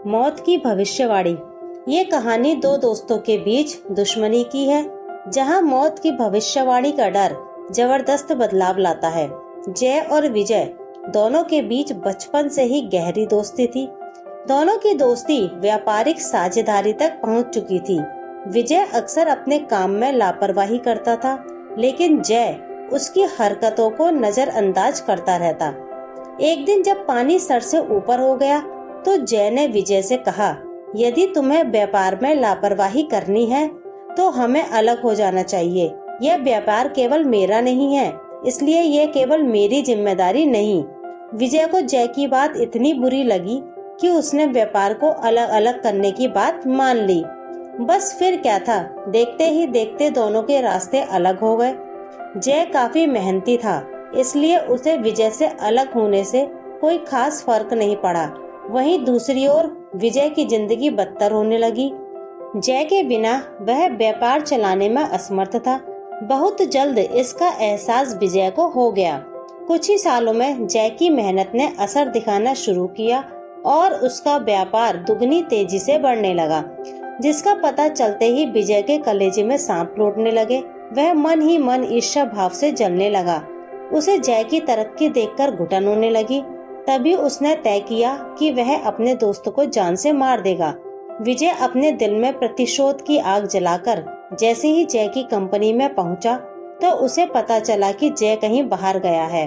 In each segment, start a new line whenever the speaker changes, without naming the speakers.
मौत की भविष्यवाणी। ये कहानी दो दोस्तों के बीच दुश्मनी की है, जहां मौत की भविष्यवाणी का डर जबरदस्त बदलाव लाता है। जय और विजय दोनों के बीच बचपन से ही गहरी दोस्ती थी। दोनों की दोस्ती व्यापारिक साझेदारी तक पहुंच चुकी थी। विजय अक्सर अपने काम में लापरवाही करता था, लेकिन जय उसकी हरकतों को नजरअंदाज करता रहता। एक दिन जब पानी सर से ऊपर हो गया तो जय ने विजय से कहा, यदि तुम्हें व्यापार में लापरवाही करनी है तो हमें अलग हो जाना चाहिए। यह व्यापार केवल मेरा नहीं है, इसलिए यह केवल मेरी जिम्मेदारी नहीं। विजय को जय की बात इतनी बुरी लगी कि उसने व्यापार को अलग अलग करने की बात मान ली। बस फिर क्या था, देखते ही देखते दोनों के रास्ते अलग हो गए। जय काफी मेहनती था, इसलिए उसे विजय से अलग होने से कोई खास फर्क नहीं पड़ा। वहीं दूसरी ओर विजय की जिंदगी बदतर होने लगी। जय के बिना वह व्यापार चलाने में असमर्थ था। बहुत जल्द इसका एहसास विजय को हो गया। कुछ ही सालों में जय की मेहनत ने असर दिखाना शुरू किया और उसका व्यापार दुगनी तेजी से बढ़ने लगा, जिसका पता चलते ही विजय के कलेजे में सांप लौटने लगे। वह मन ही मन ईर्ष्या भाव से जलने लगा। उसे जय की तरक्की देखकर घुटन होने लगी। तभी उसने तय किया कि वह अपने दोस्त को जान से मार देगा। विजय अपने दिल में प्रतिशोध की आग जलाकर जैसे ही जय की कंपनी में पहुंचा तो उसे पता चला कि जय कहीं बाहर गया है।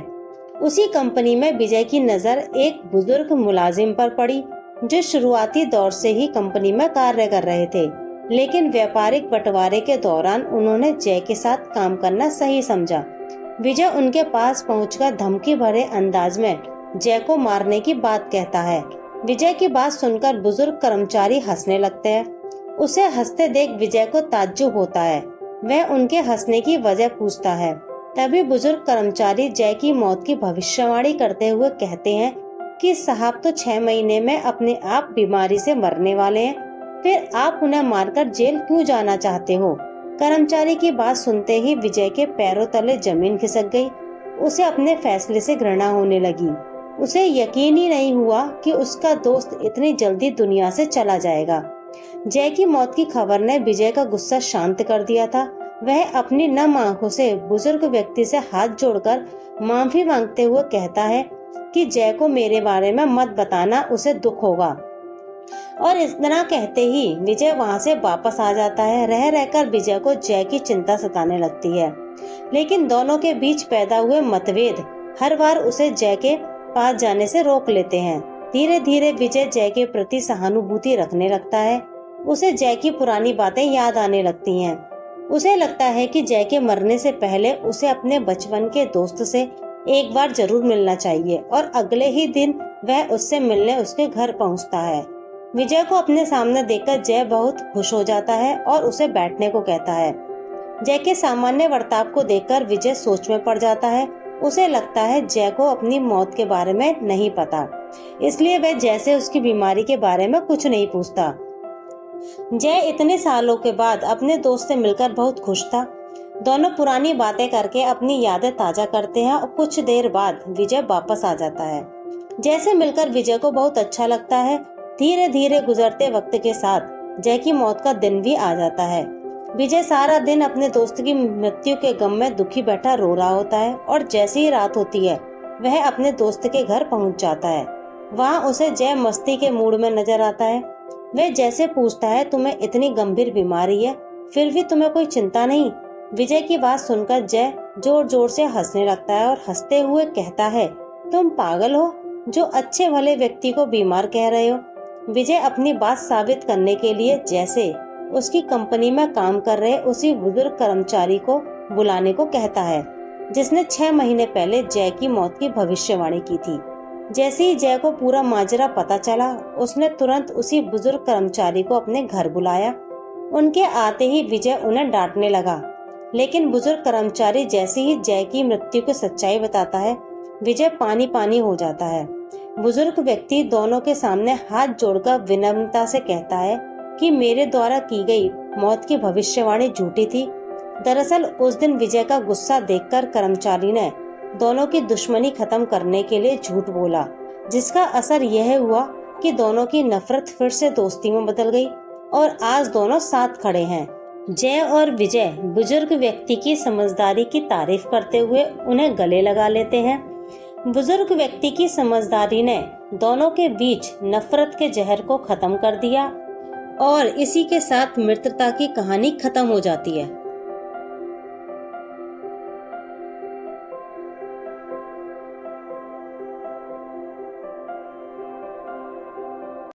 उसी कंपनी में विजय की नजर एक बुजुर्ग मुलाजिम पर पड़ी, जो शुरुआती दौर से ही कंपनी में कार्य कर रहे थे, लेकिन व्यापारिक बंटवारे के दौरान उन्होंने जय के साथ काम करना सही समझा। विजय उनके पास पहुंचकर धमकी भरे अंदाज में जय को मारने की बात कहता है। विजय की बात सुनकर बुजुर्ग कर्मचारी हंसने लगते हैं। उसे हंसते देख विजय को ताज्जुब होता है। वह उनके हंसने की वजह पूछता है। तभी बुजुर्ग कर्मचारी जय की मौत की भविष्यवाणी करते हुए कहते हैं कि साहब तो 6 महीने में अपने आप बीमारी से मरने वाले हैं, फिर आप उन्हें मारकर जेल क्यों जाना चाहते हो। कर्मचारी की बात सुनते ही विजय के पैरों तले जमीन खिसक गई। उसे अपने फैसले से घृणा होने लगी। उसे यकीन ही नहीं हुआ कि उसका दोस्त इतनी जल्दी दुनिया से चला जाएगा। जय की मौत की खबर ने विजय का गुस्सा शांत कर दिया था। वह अपनी नम आंखों से बुजुर्ग व्यक्ति से हाथ जोड़कर माफी मांगते हुए कहता है कि जय को मेरे बारे में मत बताना, उसे दुख होगा। और इतना कहते ही विजय वहां से वापस आ जाता है। रह रहकर विजय को जय की चिंता सताने लगती है, लेकिन दोनों के बीच पैदा हुए मतभेद हर बार उसे जय के पास जाने से रोक लेते हैं। धीरे धीरे विजय जय के प्रति सहानुभूति रखने लगता है। उसे जय की पुरानी बातें याद आने लगती हैं। उसे लगता है कि जय के मरने से पहले उसे अपने बचपन के दोस्त से एक बार जरूर मिलना चाहिए, और अगले ही दिन वह उससे मिलने उसके घर पहुंचता है। विजय को अपने सामने देखकर जय बहुत खुश हो जाता है और उसे बैठने को कहता है। जय के सामान्य बर्ताव को देखकर विजय सोच में पड़ जाता है। उसे लगता है जय को अपनी मौत के बारे में नहीं पता, इसलिए वह जय से उसकी बीमारी के बारे में कुछ नहीं पूछता। जय इतने सालों के बाद अपने दोस्त से मिलकर बहुत खुश था। दोनों पुरानी बातें करके अपनी यादें ताजा करते हैं और कुछ देर बाद विजय वापस आ जाता है। जय से मिलकर विजय को बहुत अच्छा लगता है। धीरे धीरे गुजरते वक्त के साथ जय की मौत का दिन भी आ जाता है। विजय सारा दिन अपने दोस्त की मृत्यु के गम में दुखी बैठा रो रहा होता है, और जैसे ही रात होती है वह अपने दोस्त के घर पहुंच जाता है। वहां उसे जय मस्ती के मूड में नजर आता है। वह जैसे पूछता है, तुम्हें इतनी गंभीर बीमारी है, फिर भी तुम्हें कोई चिंता नहीं। विजय की बात सुनकर जय जोर जोर से हंसने लगता है और हंसते हुए कहता है, तुम पागल हो जो अच्छे भले व्यक्ति को बीमार कह रहे हो। विजय अपनी बात साबित करने के लिए जैसे उसकी कंपनी में काम कर रहे उसी बुजुर्ग कर्मचारी को बुलाने को कहता है, जिसने 6 महीने पहले जय की मौत की भविष्यवाणी की थी। जैसे ही जय को पूरा माजरा पता चला, उसने तुरंत उसी बुजुर्ग कर्मचारी को अपने घर बुलाया। उनके आते ही विजय उन्हें डांटने लगा, लेकिन बुजुर्ग कर्मचारी जैसे ही जय की मृत्यु की सच्चाई बताता है, विजय पानी पानी हो जाता है। बुजुर्ग व्यक्ति दोनों के सामने हाथ जोड़कर विनम्रता से कहता है कि मेरे द्वारा की गई मौत की भविष्यवाणी झूठी थी। दरअसल उस दिन विजय का गुस्सा देखकर कर्मचारी ने दोनों की दुश्मनी खत्म करने के लिए झूठ बोला, जिसका असर यह हुआ कि दोनों की नफरत फिर से दोस्ती में बदल गई और आज दोनों साथ खड़े हैं। जय और विजय बुजुर्ग व्यक्ति की समझदारी की तारीफ करते हुए उन्हें गले लगा लेते हैं। बुजुर्ग व्यक्ति की समझदारी ने दोनों के बीच नफरत के जहर को खत्म कर दिया और इसी के साथ मित्रता की कहानी खत्म हो जाती है।